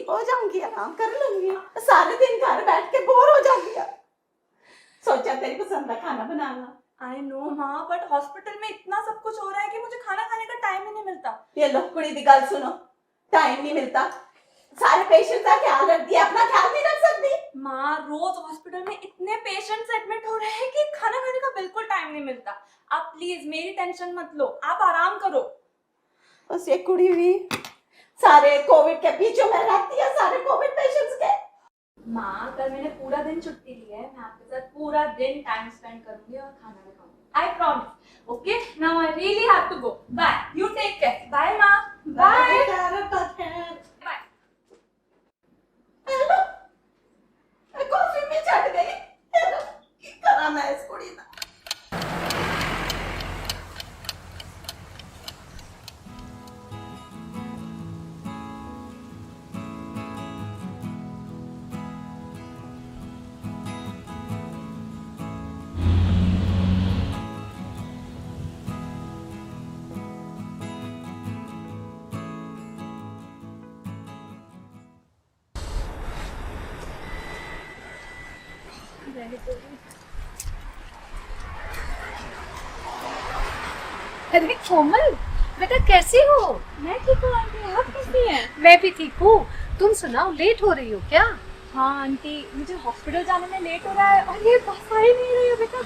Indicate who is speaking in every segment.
Speaker 1: ठीक हो जाऊंगी, आराम कर लूंगी, सारे दिन घर बैठ के बोर हो जाऊंगी। सोचा तेरी पसंद का खाना बनाना।
Speaker 2: आई नो माँ, बट हॉस्पिटल में इतना सब कुछ हो रहा है कि मुझे खाना खाने का टाइम ही नहीं मिलता।
Speaker 1: ये लो कुड़ी दी गल सुनो, टाइम नहीं मिलता, सारे पेशेंट का ख्याल रखती है, अपना ख्याल नहीं रख सकती।
Speaker 2: माँ, रोज हॉस्पिटल में इतने पेशेंट्स एडमिट हो रहे हैं कि खाना खाने का बिल्कुल टाइम नहीं मिलता। आप प्लीज मेरी टेंशन मत लो, आप आराम करो।
Speaker 1: बस ये कुड़ी भी सारे कोविड के पीछे में रहती है, सारे कोविड पेशेंट्स के।
Speaker 2: माँ, कल मैंने पूरा दिन छुट्टी ली है, मैं आपके साथ पूरा दिन टाइम स्पेंड करूंगी और खाना भी खाऊंगी। I promise. Okay, now I really have to go. Bye, you take care. Bye माँ। Bye bye.
Speaker 1: कॉफी में चढ़ गई, करा मैं इस कुड़ी ना।
Speaker 3: अरे कोमल, बेटा कैसी हो?
Speaker 2: मैं ठीक हूँ आंटी, आप कैसी हैं?
Speaker 3: मैं भी ठीक हूँ। तुम सुनाओ, लेट हो रही हो क्या?
Speaker 2: हाँ आंटी, मुझे हॉस्पिटल जाने में लेट हो रहा है और ये बस आ ही नहीं रही है बेटा।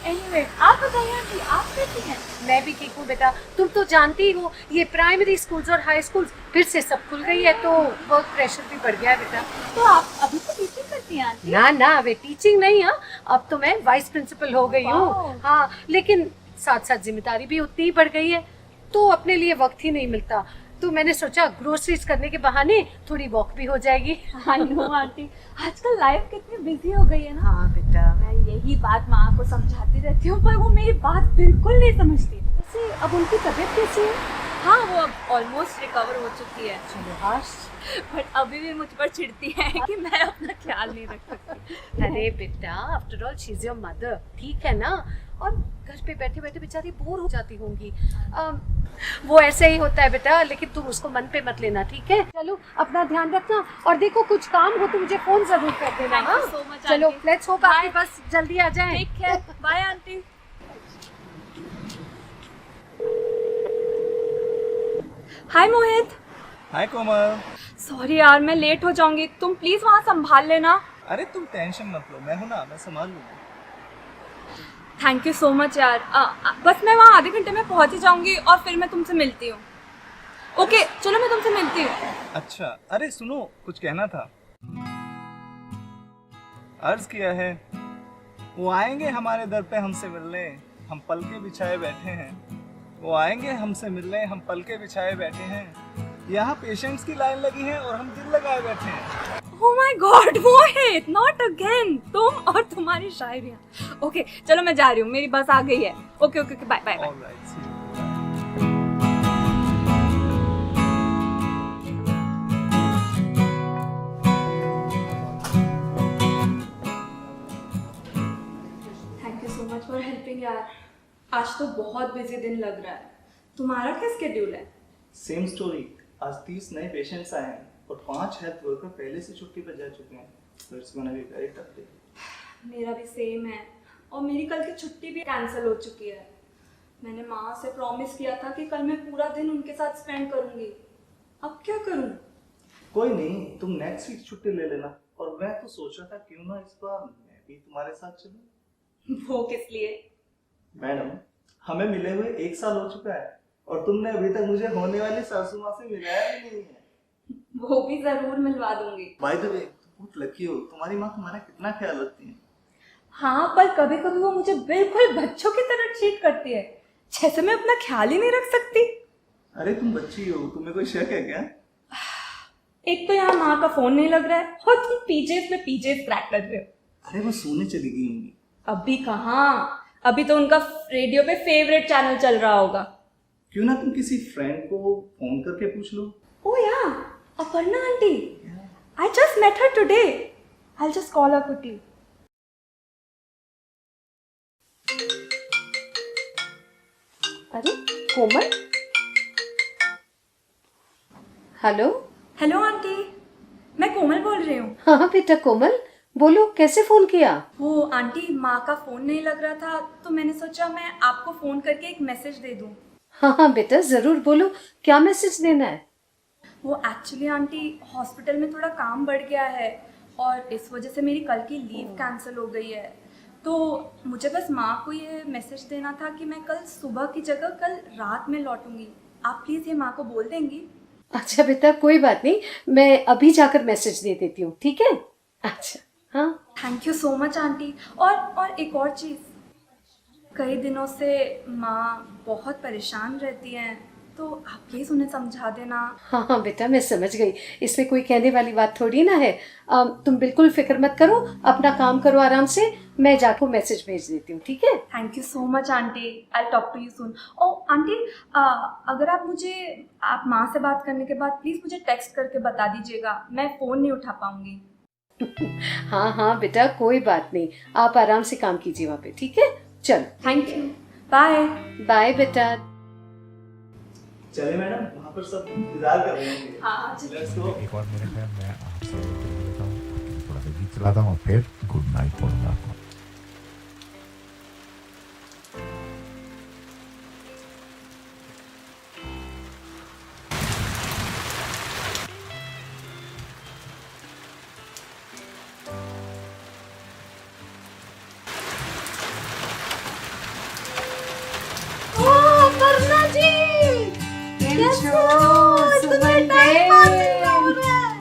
Speaker 2: एनीवे, आप बताइए आंटी, आप कैसी हैं?
Speaker 3: मैं भी ठीक हूँ बेटा। तुम तो जानती ही हो, ये प्राइमरी स्कूल्स और हाई स्कूल्स फिर से सब खुल गई है, तो वर्क प्रेशर भी बढ़ गया है बेटा।
Speaker 2: तो आप अभी तो टीचिंग करती हैं आंटी?
Speaker 3: ना ना, वे टीचिंग नहीं। हाँ, अब तो मैं वाइस प्रिंसिपल हो गई हूँ।
Speaker 2: वाह।
Speaker 3: हाँ, लेकिन साथ साथ जिम्मेदारी भी उतनी ही बढ़ गई है, तो अपने लिए वक्त ही नहीं मिलता। तो मैंने सोचा ग्रोसरीज करने के बहाने थोड़ी वॉक भी हो जाएगी।
Speaker 2: आई नो आंटी, आजकल लाइफ कितनी बिजी हो गई है ना।
Speaker 3: हाँ बेटा।
Speaker 2: मैं यही बात माँ को समझाती रहती हूँ, पर वो मेरी बात बिल्कुल नहीं समझती।
Speaker 3: वैसे अब उनकी तबीयत कैसी है?
Speaker 2: हाँ, वो अब ऑलमोस्ट रिकवर हो चुकी है,
Speaker 3: चलो हाश।
Speaker 2: बट अभी भी मुझ पर चिढ़ती है कि मैं अपना ख्याल नहीं रख सकती।
Speaker 3: अरे बेटा, after all she is your mother, ठीक है ना? और घर पे बैठे बैठे बेचारी बोर हो जाती होंगी। वो ऐसे ही होता है बेटा, लेकिन तुम उसको मन पे मत लेना, ठीक है? चलो अपना ध्यान रखना, और देखो कुछ काम हो तो मुझे फोन जरूर कर देना।
Speaker 2: Thank you
Speaker 3: हाँ?
Speaker 2: so much,
Speaker 3: चलो
Speaker 2: aunty.
Speaker 3: लेट्स होप आपकी बस जल्दी आ जाए।
Speaker 2: Take care. Bye aunty. Hi Mohit.
Speaker 4: Hi Komal.
Speaker 2: Sorry यार, मैं लेट हो जाऊंगी, तुम प्लीज वहाँ संभाल लेना।
Speaker 4: अरे तुम टेंशन मत लो, मैं हूं ना, मैं संभाल लूंगा।
Speaker 2: थैंक यू सो मच यार। बस मैं वहाँ आधे घंटे में पहुँच ही जाऊंगी और फिर मैं तुमसे मिलती हूँ। ओके चलो, मैं तुमसे मिलती हूँ।
Speaker 4: अच्छा, अरे सुनो, कुछ कहना था। अर्ज किया है, वो आएंगे हमारे दर पे हमसे मिलने, हम पल के बिछाए बैठे हैं। वो आएंगे हमसे मिलने, हम पल के बिछाए बैठे हैं। यहाँ पेशेंट्स की लाइन लगी है और हम दिल लगाए बैठे हैं।
Speaker 2: Oh my God, Mohit, not again, तुम और तुम्हारी शायरियाँ। ओके चलो, मैं जा रही हूँ, मेरी बस आ गई है। Okay okay okay, bye bye bye.
Speaker 4: Alright, see you.
Speaker 2: Thank you so much for helping यार। आज तो बहुत बिजी दिन लग रहा है। तुम्हारा क्या स्केड्यूल है?
Speaker 4: Same story. आज 30 नए पेशेंट्स आए हैं और 5 हेल्थ वर्कर पहले से छुट्टी पर जा चुके हैं। So it's gonna be very tough day.
Speaker 2: मेरा भी सेम है, और मेरी कल की छुट्टी भी कैंसिल हो चुकी है। मैंने माँ से प्रॉमिस किया था कि कल मैं पूरा दिन उनके साथ स्पेंड करूंगी। अब क्या करूं?
Speaker 4: कोई नहीं, तुम नेक्स्ट वीक छुट्टी ले लेना। और मैं तो सोच रहा था क्यों ना इस बार मैं भी तुम्हारे साथ चलूं।
Speaker 2: वो किस लिए?
Speaker 4: मैडम, हमें मिले हुए 1 साल हो चुका है और तुमने अभी तक मुझे होने वाली सासू माँ से मिलाया भी नहीं है।
Speaker 2: वो भी जरूर मिलवा दूंगी।
Speaker 4: बाय द वे, तुम बहुत लकी हो, तुम्हारी माँ तुम्हारा कितना ख्याल रखती है।
Speaker 2: हाँ, पर कभी कभी वो मुझे बिल्कुल बच्चों की तरह ट्रीट करती है, जैसे मैं अपना ख्याल ही नहीं रख सकती।
Speaker 4: अरे तुम बच्ची हो, तुम्हें कोई शक है क्या?
Speaker 2: एक तो यहाँ माँ का फोन नहीं लग रहा है, और तुम पीजेस में पीजेस क्रैक कर रहे हो।
Speaker 4: अरे वो सोने चली गई होंगी।
Speaker 2: अभी कहाँ, अभी तो उनका रेडियो पे फेवरेट चैनल चल रहा होगा।
Speaker 4: क्यों ना तुम किसी फ्रेंड को फोन करके पूछ लो।
Speaker 2: Oh yeah, Aparna aunty. I just met her today. I'll just call her quickly.
Speaker 3: अरे कोमल, हेलो।
Speaker 2: Hello aunty. मैं कोमल बोल रही हूँ।
Speaker 3: हाँ बेटा कोमल, बोलो कैसे फोन किया?
Speaker 2: वो आंटी, माँ का फ़ोन नहीं लग रहा था तो मैंने सोचा मैं आपको फ़ोन करके एक मैसेज दे दूँ।
Speaker 3: हाँ हाँ बेटा ज़रूर, बोलो क्या मैसेज देना है?
Speaker 2: वो एक्चुअली आंटी, हॉस्पिटल में थोड़ा काम बढ़ गया है और इस वजह से मेरी कल की लीव कैंसिल हो गई है। तो मुझे बस माँ को ये मैसेज देना था कि मैं कल सुबह की जगह कल रात में लौटूंगी। आप प्लीज़ ये माँ को बोल देंगी?
Speaker 3: अच्छा बेटा कोई बात नहीं, मैं अभी जाकर मैसेज दे देती हूँ, ठीक है? अच्छा हाँ।
Speaker 2: Thank you so much aunty. और एक और चीज़, कई दिनों से माँ बहुत परेशान रहती हैं, तो आप प्लीज़ उन्हें समझा देना।
Speaker 3: हाँ हाँ बेटा मैं समझ गई, इसमें कोई कहने वाली बात थोड़ी ना है। तुम बिल्कुल फिक्र मत करो, अपना काम करो आराम से, मैं जाकर मैसेज भेज देती हूँ, ठीक है?
Speaker 2: Thank you so much aunty, I talk to you soon. ओ आंटी, अगर आप माँ से बात करने के बाद प्लीज़ मुझे टेक्स्ट करके बता दीजिएगा, मैं फ़ोन नहीं उठा पाऊँगी।
Speaker 3: हाँ हाँ बेटा कोई बात नहीं, आप आराम से काम कीजिए वहाँ पे, ठीक है? चलो
Speaker 2: थैंक यू, बाय।
Speaker 3: बाय बेटा।
Speaker 4: चले मैडम, वहाँ पर सब इंतजार कर रहे होंगे।
Speaker 2: हाँ
Speaker 4: लेट्स गो।
Speaker 5: एक और मेरे ख्याल मैं आपसे लेता हूँ, थोड़ा सा गीत चलाता हूँ, फिर गुड नाइट बोलूँगा आपको।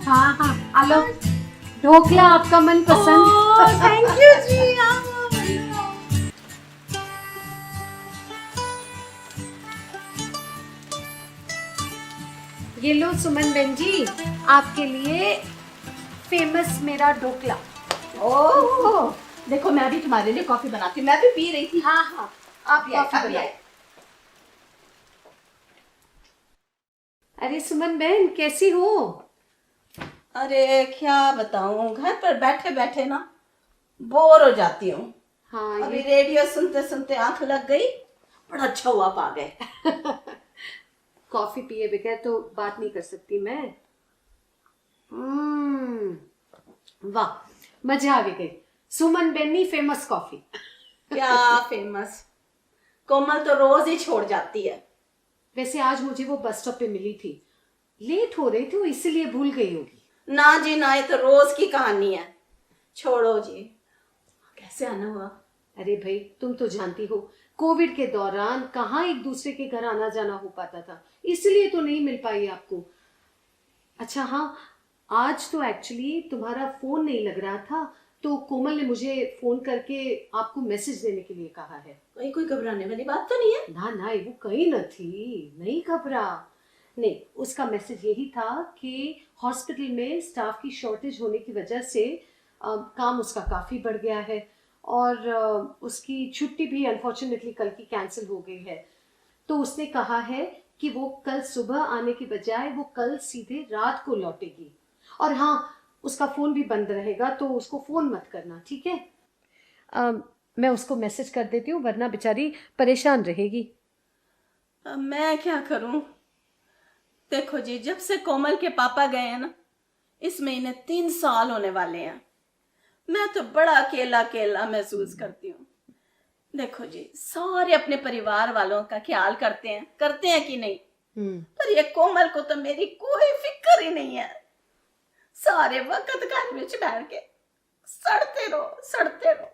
Speaker 3: हाँ हाँ हेलो, ढोकला आपका मन पसंद।
Speaker 1: थैंक यू जी।
Speaker 3: ये लो सुमन बहन जी, आपके लिए फेमस मेरा ढोकला।
Speaker 1: ओह देखो, मैं भी तुम्हारे लिए कॉफी बनाती हूँ, मैं भी पी रही थी।
Speaker 3: हाँ हाँ आप कॉफी
Speaker 1: अभी
Speaker 3: बनाओ।
Speaker 1: आए।
Speaker 3: अरे सुमन बहन कैसी हो?
Speaker 1: अरे क्या बताऊं, घर पर बैठे बैठे ना बोर हो जाती हूँ।
Speaker 3: हाँ
Speaker 1: अभी
Speaker 3: ये
Speaker 1: रेडियो सुनते सुनते आंख लग गई, बड़ा अच्छा हुआ आप आ गए।
Speaker 3: कॉफी पिए बगैर तो बात नहीं कर सकती मैं। वाह मजा आ गई, सुमन बेनी फेमस कॉफी।
Speaker 1: क्या फेमस, कोमल तो रोज ही छोड़ जाती है।
Speaker 3: वैसे आज मुझे वो बस स्टॉप पे मिली थी, लेट हो रही थी वो इसलिए भूल गई होगी।
Speaker 1: ना जी ना, ये तो रोज की कहानी है, छोड़ो जी। कैसे आना हुआ?
Speaker 3: अरे भाई तुम तो जानती हो, कोविड के दौरान कहाँ एक दूसरे के घर आना जाना हो पाता था, इसलिए तो नहीं मिल पाई आपको। अच्छा हाँ, आज तो एक्चुअली तुम्हारा फोन नहीं लग रहा था, तो कोमल ने मुझे फोन करके आपको मैसेज देने के लिए कहा है।
Speaker 1: कोई घबराने वाली बात तो नहीं है?
Speaker 3: ना ना वो कहीं न थी, नहीं घबरा। नहीं, उसका मैसेज यही था कि हॉस्पिटल में स्टाफ की शॉर्टेज होने की वजह से काम उसका काफ़ी बढ़ गया है और उसकी छुट्टी भी अनफॉर्चुनेटली कल की कैंसिल हो गई है। तो उसने कहा है कि वो कल सुबह आने की बजाय वो कल सीधे रात को लौटेगी। और हाँ, उसका फ़ोन भी बंद रहेगा, तो उसको फ़ोन मत करना, ठीक है? मैं उसको मैसेज कर देती हूँ, वरना बेचारी परेशान रहेगी।
Speaker 1: अब मैं क्या करूं? देखो जी, जब से कोमल के पापा गए हैं ना, इस महीने 3 साल होने वाले हैं। मैं तो बड़ा अकेला अकेला महसूस करती हूँ। देखो जी, सारे अपने परिवार वालों का ख्याल करते हैं कि नहीं, पर ये कोमल को तो मेरी कोई फिक्र ही नहीं है। सारे वक्त घर में बैठ के सड़ते रहो।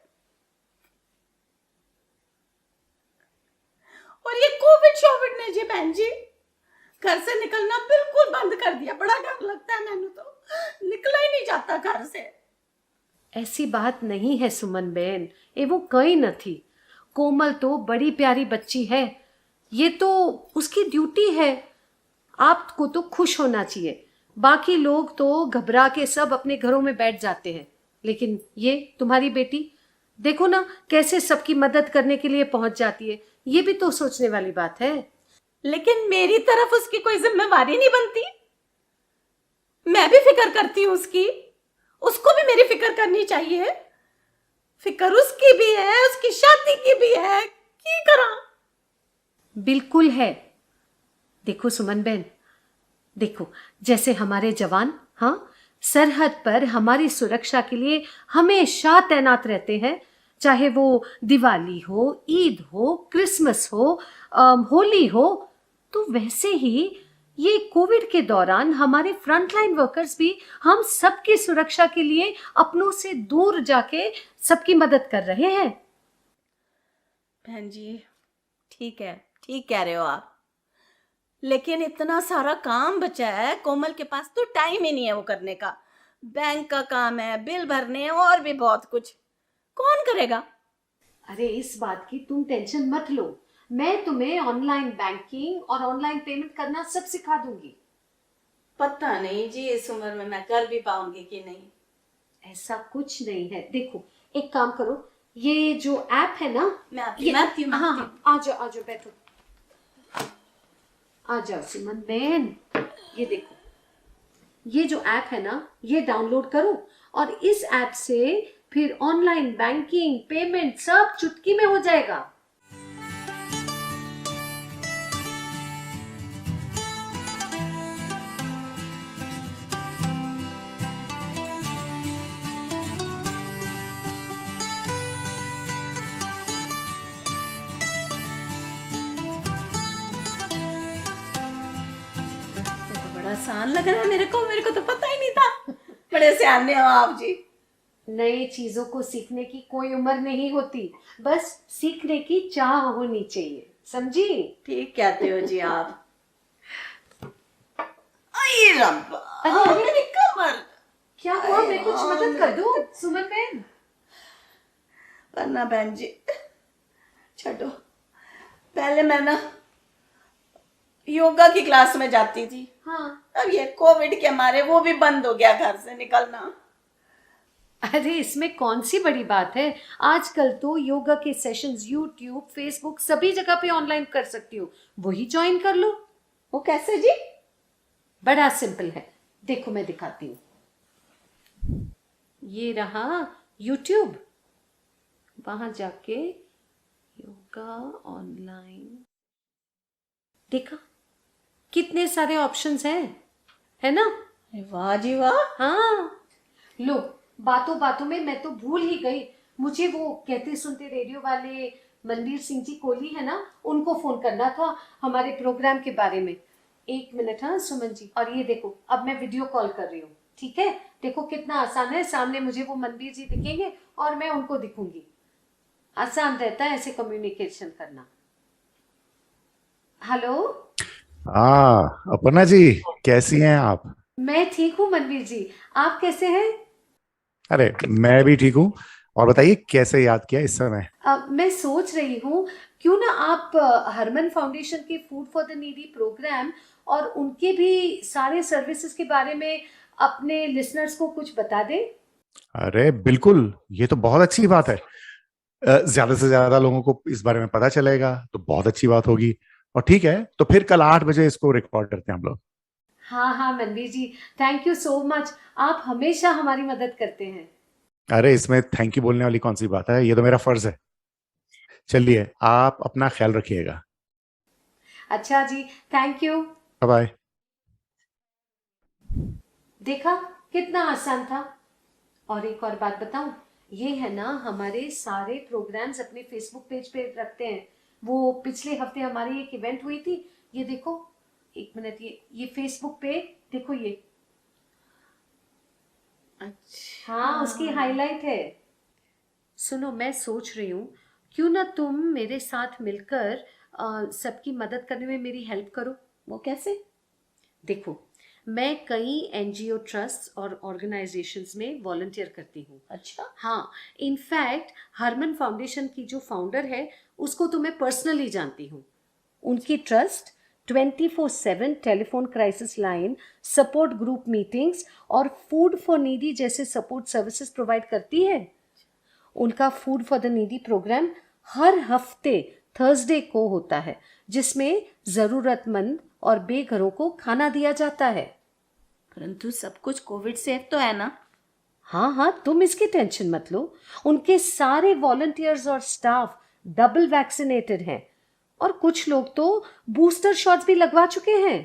Speaker 1: और ये कोविड ने जी बहन जी घर से निकलना बिल्कुल बंद कर दिया। बड़ा डर लगता है, मैंने तो निकला ही नहीं जाता घर से।
Speaker 3: ऐसी बात नहीं है सुमन बहन, ये वो कहीं न थी। कोमल तो बड़ी प्यारी बच्ची है, ये तो उसकी ड्यूटी है। आपको तो खुश होना चाहिए। बाकी लोग तो घबरा के सब अपने घरों में बैठ जाते हैं, लेकिन ये तुम्हारी बेटी देखो ना कैसे सबकी मदद करने के लिए पहुंच जाती है। ये भी तो सोचने वाली बात है।
Speaker 1: लेकिन मेरी तरफ उसकी कोई जिम्मेवारी नहीं बनती। मैं भी फिक्र करती हूँ उसकी, उसको भी मेरी फिक्र करनी चाहिए। फिक्र उसकी भी है, उसकी शादी की भी है, की करा?
Speaker 3: बिल्कुल है। देखो सुमन बहन, देखो जैसे हमारे जवान हाँ सरहद पर हमारी सुरक्षा के लिए हमेशा तैनात रहते हैं, चाहे वो दिवाली हो, ईद हो, क्रिसमस हो, होली हो। तो वैसे ही ये कोविड के दौरान हमारे फ्रंटलाइन वर्कर्स भी हम सबकी सुरक्षा के लिए अपनों से दूर जाके सबकी मदद कर रहे हैं।
Speaker 1: बहन जी ठीक है, ठीक कह रहे हो आप, लेकिन इतना सारा काम बचा है, कोमल के पास तो टाइम ही नहीं है वो करने का। बैंक का काम है, बिल भरने हैं और भी बहुत कुछ, कौन करेगा?
Speaker 3: अरे इस बात की तुम टेंशन मत लो, मैं तुम्हें ऑनलाइन बैंकिंग और ऑनलाइन पेमेंट करना सब सिखा दूंगी।
Speaker 1: पता नहीं जी इस उम्र में मैं कर भी पाऊंगी कि नहीं।
Speaker 3: ऐसा कुछ नहीं है। देखो एक काम करो, ये जो ऐप है ना,
Speaker 1: मैं आती हूँ।
Speaker 3: हाँ, आ जाओ बैठो, आ जाओ सुमन बहन। ये देखो, ये जो ऐप है ना, ये डाउनलोड करो और इस ऐप से फिर ऑनलाइन बैंकिंग, पेमेंट सब चुटकी में हो जाएगा।
Speaker 1: बड़ा आसान लग रहा है मेरे को तो पता ही नहीं था। बड़े सियाने हो आप जी।
Speaker 3: नई चीजों को सीखने की कोई उम्र नहीं होती, बस सीखने की चाह होनी चाहिए, समझी?
Speaker 1: ठीक कहते हो जी आप। आई रब्बा,
Speaker 3: अरे,
Speaker 1: मेरी कमर।
Speaker 3: क्या हुआ? मैं कुछ मदद कर दूं सुमन बहन?
Speaker 1: वरना बहन जी छोड़ो, पहले मैं ना योगा की क्लास में जाती थी।
Speaker 3: हाँ।
Speaker 1: अब ये कोविड के मारे वो भी बंद हो गया घर से निकलना।
Speaker 3: अरे इसमें कौन सी बड़ी बात है, आजकल तो योगा के सेशंस यूट्यूब, फेसबुक सभी जगह पे ऑनलाइन कर सकती हो, वही ज्वाइन कर लो।
Speaker 1: वो कैसे जी?
Speaker 3: बड़ा सिंपल है, देखो मैं दिखाती हूँ। ये रहा यूट्यूब, वहां जाके योगा ऑनलाइन, देखा कितने सारे ऑप्शंस हैं, है ना?
Speaker 1: वाह जी वाह।
Speaker 3: हाँ, लो बातों बातों में मैं तो भूल ही गई, मुझे वो कहते सुनते रेडियो वाले मनवीर सिंह जी कोहली है ना, उनको फोन करना था हमारे प्रोग्राम के बारे में। एक मिनट, हाँ सुमन जी, और ये देखो अब मैं वीडियो कॉल कर रही हूँ, ठीक है? देखो कितना आसान है, सामने मुझे वो मनवीर जी दिखेंगे और मैं उनको दिखूंगी। आसान रहता है ऐसे कम्युनिकेशन करना। हेलो।
Speaker 5: हाँ अपर्णा जी, कैसी हैं आप?
Speaker 3: मैं ठीक हूँ मनवीर जी, आप कैसे हैं?
Speaker 5: अरे मैं भी ठीक हूँ। और बताइए कैसे याद किया इस समय?
Speaker 3: मैं सोच रही हूँ क्यों ना आप हरमन फाउंडेशन के food for the needy programme और उनके भी सारे सर्विसेज के बारे में अपने लिसनर्स को कुछ बता दें।
Speaker 5: अरे बिल्कुल, ये तो बहुत अच्छी बात है। ज्यादा से ज्यादा लोगों को इस बारे में पता चलेगा तो बहुत अच्छी बात होगी। और ठीक है, तो फिर कल 8 बजे इसको रिकॉर्ड करते हैं हम लोग।
Speaker 3: हाँ मनवीर जी, थैंक यू सो मच, आप हमेशा हमारी मदद करते हैं।
Speaker 5: अरे इसमें थैंक यू बोलने वाली कौन सी बात है, ये तो मेरा फर्ज है। चलिए आप अपना ख्याल रखिएगा।
Speaker 3: अच्छा जी, थैंक यू,
Speaker 5: बाय बाय।
Speaker 3: देखा कितना आसान था। और एक और बात बताऊं, ये है ना हमारे सारे प्रोग्राम्स अपने फेसबुक पेज पे रखते हैं। वो पिछले हफ्ते हमारी एक इवेंट हुई थी, ये देखो, एक मिनट, ये फेसबुक पे देखो, ये
Speaker 1: अच्छा
Speaker 3: हाँ उसकी हाईलाइट है। सुनो, मैं सोच रही हूँ क्यों ना तुम मेरे साथ मिलकर सबकी मदद करने में मेरी हेल्प करो।
Speaker 1: वो कैसे?
Speaker 3: देखो, मैं कई एनजीओ ट्रस्ट और ऑर्गेनाइजेशंस में वॉलंटियर करती हूँ।
Speaker 1: अच्छा।
Speaker 3: हाँ, इनफैक्ट हरमन फाउंडेशन की जो फाउंडर है उसको तो मैं पर्सनली जानती हूँ। उनकी trust 24/7 telephone crisis line, support group meetings और फूड फॉर नीडी जैसे सपोर्ट सर्विसेज प्रोवाइड करती है। उनका food for the needy program हर हफ्ते थर्सडे को होता है, जिसमें ज़रूरतमंद और बेघरों को खाना दिया जाता है।
Speaker 1: परंतु सब कुछ कोविड सेफ तो है ना?
Speaker 3: हाँ, तुम इसकी टेंशन मत लो। उनके सारे वॉलंटियर्स और स्टाफ डबल वैक्सीनेटेड हैं और कुछ लोग तो बूस्टर शॉट्स भी लगवा चुके हैं।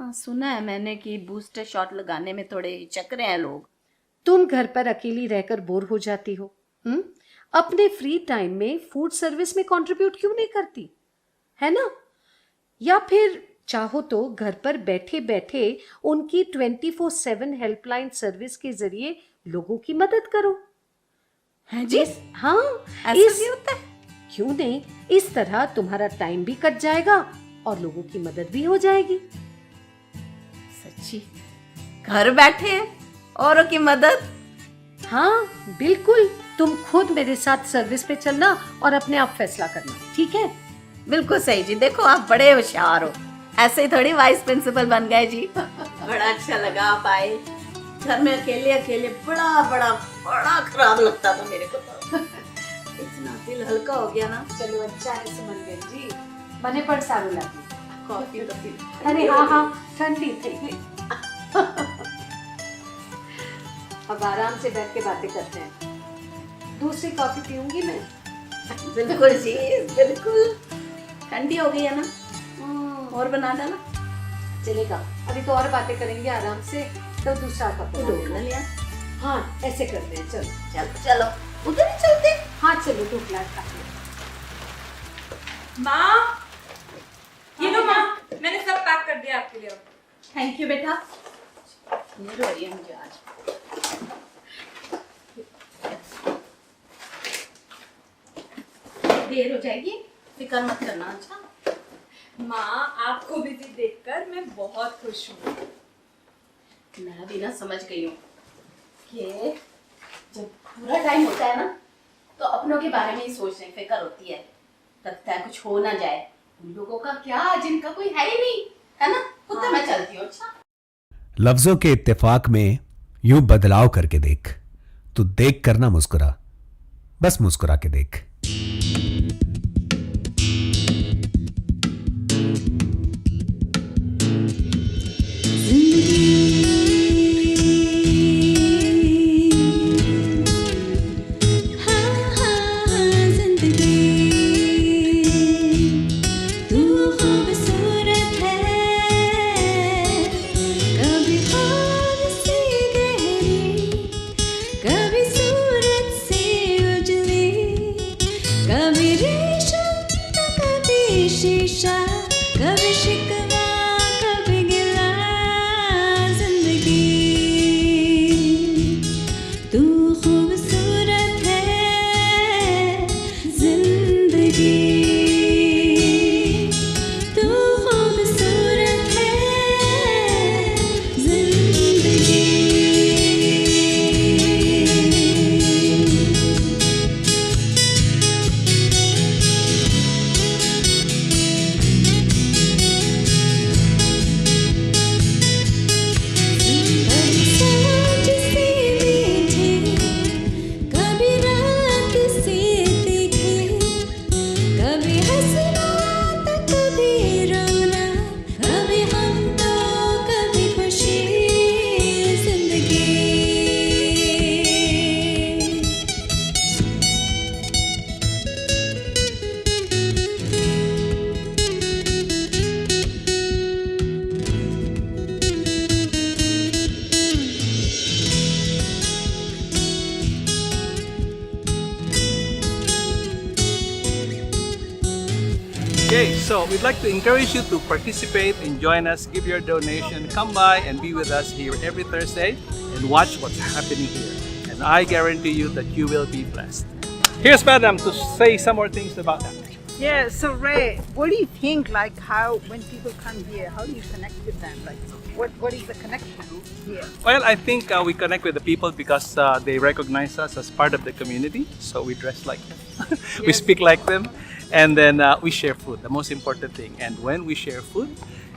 Speaker 1: हाँ, सुना है मैंने कि बूस्टर शॉट लगाने में थोड़े हिचक रहे हैं लोग।
Speaker 3: तुम घर पर अकेली रहकर बोर हो जाती हो, अपने फ्री टाइम में फूड सर्विस में कंट्रीब्यूट क्यों नहीं करती, है ना? या फिर चाहो तो घर पर बैठे बैठे उनकी 24/7 हेल्पलाइन सर्विस के जरिए लोगों की मदद करो।
Speaker 1: है जी?
Speaker 3: हाँ,
Speaker 1: ऐसा भी होता है?
Speaker 3: क्यों नहीं? इस तरह तुम्हारा टाइम भी कट जाएगा और लोगों की मदद भी हो जाएगी।
Speaker 1: सच्ची? घर बैठे औरों की मदद?
Speaker 3: हाँ बिल्कुल, तुम खुद मेरे साथ सर्विस पे चलना और अपने आप फैसला करना, ठीक है?
Speaker 1: बिल्कुल सही जी। देखो आप बड़े होशियार हो, ऐसे ही थोड़ी वाइस प्रिंसिपल बन गए जी। बड़ा अच्छा लगा आप आए। घर में अकेले अकेले बड़ा बड़ा बड़ा खराब लगता था मेरे को तो। इतना दिल हल्का हो गया ना।
Speaker 3: चलो अच्छा है सुमन बहन जी, मने पर सारू लागी।
Speaker 1: कॉफी तो पी।
Speaker 3: अरे हाँ ठंडी थी। अब आराम से बैठ के बातें करते हैं। दूसरी कॉफी पीऊंगी मैं।
Speaker 1: बिल्कुल जी बिल्कुल। ठंडी हो गई है ना, और बना डाला।
Speaker 3: चलेगा, अभी तो और बातें करेंगे आराम से, तो दूसरा कप
Speaker 1: ढोकला लिया।
Speaker 3: हाँ ऐसे करते हैं, चलो
Speaker 1: चलो चलो उधर ही चलते।
Speaker 3: हाँ चलो ढोकला खा लो।
Speaker 2: माँ, ये लो माँ, मैंने सब पैक कर दिया आपके लिए।
Speaker 1: थैंक यू बेटा। ये रो रही है मुझे आज। देर हो जाएगी, फिक्र मत करना। अच्छा
Speaker 2: माँ, आपको बिजी देखकर मैं बहुत खुश हूँ।
Speaker 1: मैं भी ना समझ गई हूँ कि जब पूरा टाइम होता है ना तो अपनों के बारे में ही सोचने की फिक्र होती है। लगता है कुछ हो ना जाए। उन लोगों का क्या जिनका कोई है ही नहीं, है ना? खुद मैं चलती हूँ। अच्छा
Speaker 6: लफ्जों के इत्तेफाक में यूं बदलाव करके देख, तू देख कर ना मुस्कुरा, बस मुस्कुरा के देख।
Speaker 7: Okay, so we'd like to encourage you to participate and join us, give your donation, come by and be with us here every Thursday and watch what's happening here. And I guarantee you that you will be blessed. Here's Madam to say some more things about that.
Speaker 8: Yeah, so Ray, what do you think, like how when people come here, how do you connect with them? Like what is the connection here?
Speaker 7: Well, I think we connect with the people because they recognize us as part of the community. So we dress like them, we speak like them, and then we share food, the most important thing. And when we share food,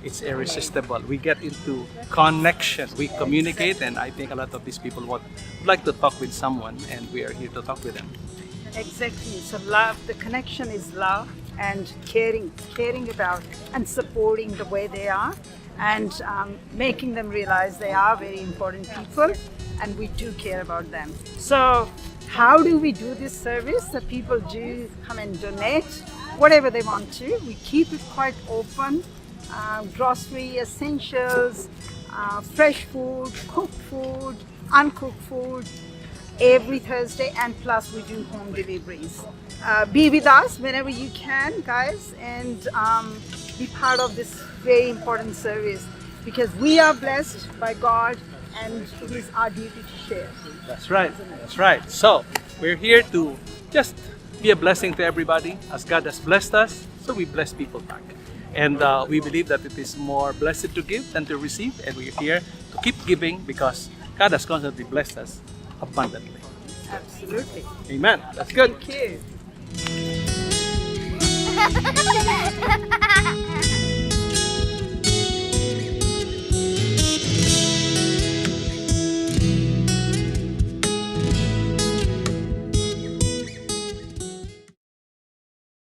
Speaker 7: it's irresistible. We get into connection, we communicate, and I think a lot of these people would like to talk with someone, and we are here to talk with them.
Speaker 8: Exactly. So love, the connection is love and caring about and supporting the way they are, and making them realize they are very important people and we do care about them. So how do we do this service? The people do come and donate whatever they want to. We keep it quite open grocery essentials, fresh food, cooked food, uncooked food, every Thursday, and plus we do home deliveries. Be with us whenever you can, guys, and be part of this very important service, because we are blessed by God and it is our duty to share.
Speaker 7: That's right. That's right. So we're here to just be a blessing to everybody. As God has blessed us, so we bless people back. And we believe that it is more blessed to give than to receive. And we're here to keep giving because God has constantly blessed us abundantly.
Speaker 8: Absolutely.
Speaker 7: Amen. That's good.
Speaker 8: Thank you.